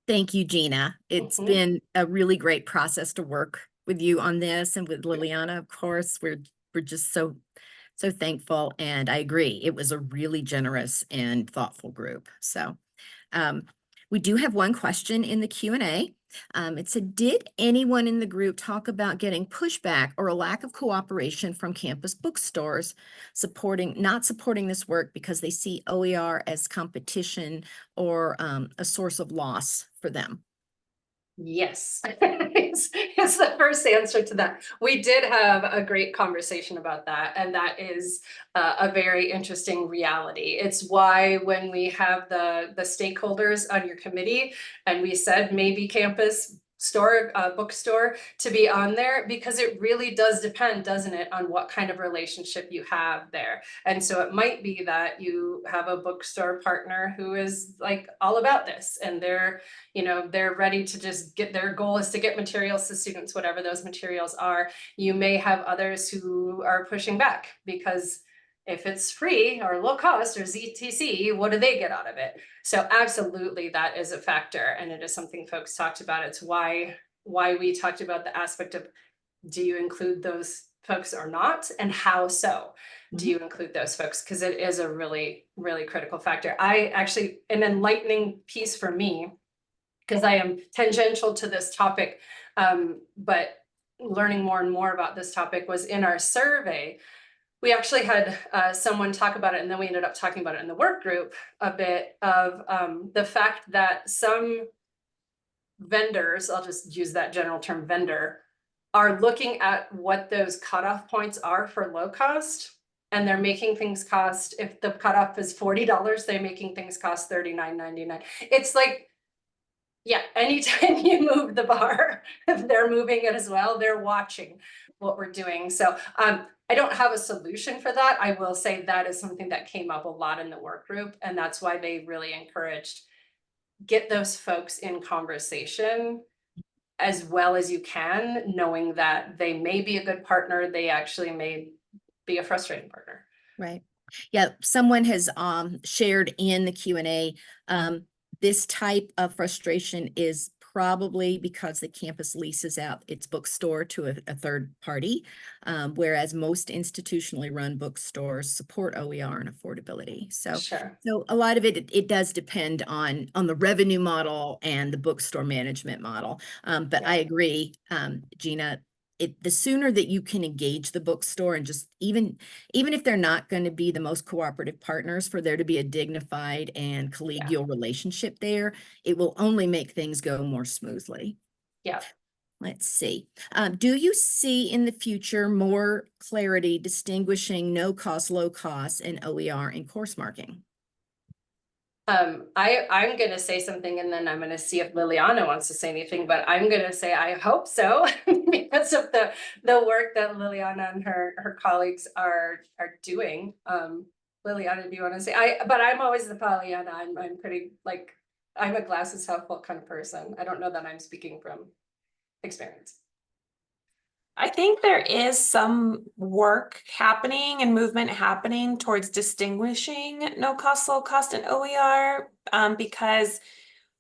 Speaker 1: Thank you, Gina. It's been a really great process to work with you on this, and with Liliana, of course. We're just so thankful, and I agree. It was a really generous and thoughtful group. So we do have one question in the Q&A. It said, did anyone in the group talk about getting pushback or a lack of cooperation from campus bookstores not supporting this work because they see OER as competition or a source of loss for them?
Speaker 2: Yes, it's the first answer to that. We did have a great conversation about that, and that is a very interesting reality. It's why when we have the stakeholders on your committee, and we said maybe campus store, bookstore to be on there, because it really does depend, doesn't it, on what kind of relationship you have there. And so it might be that you have a bookstore partner who is like all about this, and they're ready to just their goal is to get materials to students, whatever those materials are. You may have others who are pushing back because if it's free or low cost or ZTC, what do they get out of it? So absolutely, that is a factor, and it is something folks talked about. It's why we talked about the aspect of, do you include those folks or not, and how so do you include those folks? Because it is a really, really critical factor. I actually, an enlightening piece for me, because I am tangential to this topic, but learning more and more about this topic, was in our survey. We actually had someone talk about it, and then we ended up talking about it in the work group a bit, of the fact that some vendors, I'll just use that general term, vendor, are looking at what those cutoff points are for low cost, and they're making things cost, if the cutoff is $40, they're making things cost $39.99. It's like, yeah, anytime you move the bar, they're moving it as well. They're watching what we're doing. So I don't have a solution for that. I will say that is something that came up a lot in the work group, and that's why they really encouraged, get those folks in conversation as well as you can, knowing that they may be a good partner, they actually may be a frustrating partner.
Speaker 1: Right. Yeah, someone has shared in the Q&A, this type of frustration is probably because the campus leases out its bookstore to a third party, whereas most institutionally run bookstores support OER and affordability. So,
Speaker 2: Sure.
Speaker 1: so a lot of it does depend on the revenue model and the bookstore management model. But I agree, Gina. The sooner that you can engage the bookstore, and just even if they're not going to be the most cooperative partners, for there to be a dignified and collegial relationship there, it will only make things go more smoothly.
Speaker 2: Yeah.
Speaker 1: Let's see. Do you see in the future more clarity distinguishing no cost, low cost, and OER in course marking?
Speaker 2: I'm going to say something, and then I'm going to see if Liliana wants to say anything, but I'm going to say I hope so, because of the work that Liliana and her colleagues are doing. Liliana, do you want to say? But I'm always the Pollyanna. I'm pretty, like, I'm a glasses half full kind of person. I don't know that I'm speaking from experience.
Speaker 3: I think there is some work happening and movement happening towards distinguishing no cost, low cost, and OER, because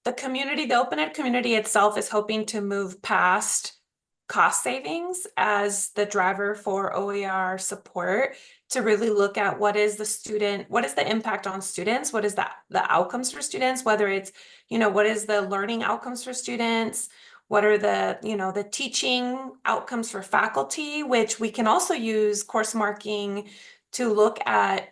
Speaker 3: the community, the open ed community itself, is hoping to move past cost savings as the driver for OER support, to really look at what is the impact on students, what is the outcomes for students, whether it's, what is the learning outcomes for students, what are the, the teaching outcomes for faculty, which we can also use course marking to look at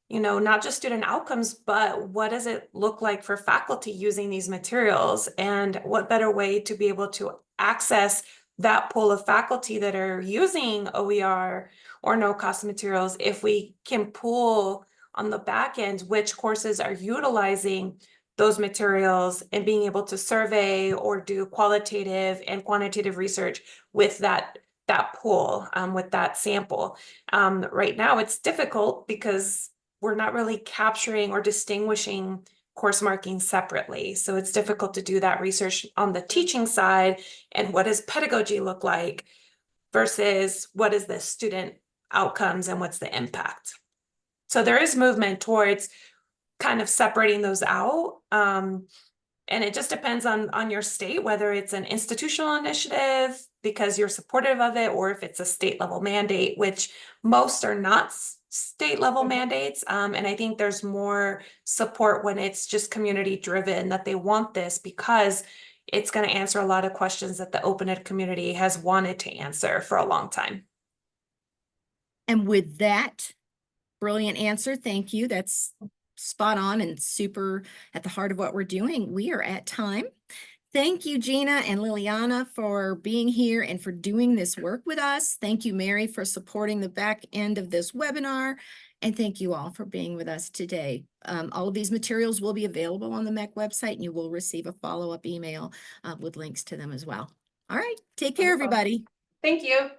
Speaker 3: you know, not just student outcomes, but what does it look like for faculty using these materials? And what better way to be able to access that pool of faculty that are using OER or no cost materials if we can pull on the back end which courses are utilizing those materials and being able to survey or do qualitative and quantitative research with that pool, with that sample. Right now it's difficult because we're not really capturing or distinguishing course marking separately. So it's difficult to do that research on the teaching side and what does pedagogy look like versus what is the student outcomes and what's the impact. So there is movement towards kind of separating those out. And it just depends on your state, whether it's an institutional initiative because you're supportive of it, or if it's a state level mandate, which most are not state level mandates. And I think there's more support when it's just community driven, that they want this because it's going to answer a lot of questions that the open ed community has wanted to answer for a long time.
Speaker 1: And with that brilliant answer, thank you. That's spot on and super at the heart of what we're doing. We are at time. Thank you, Gina and Liliana, for being here and for doing this work with us. Thank you, Mary, for supporting the back end of this webinar. And thank you all for being with us today. All of these materials will be available on the MEC website, and you will receive a follow-up email with links to them as well. All right, take care, everybody.
Speaker 2: Thank you.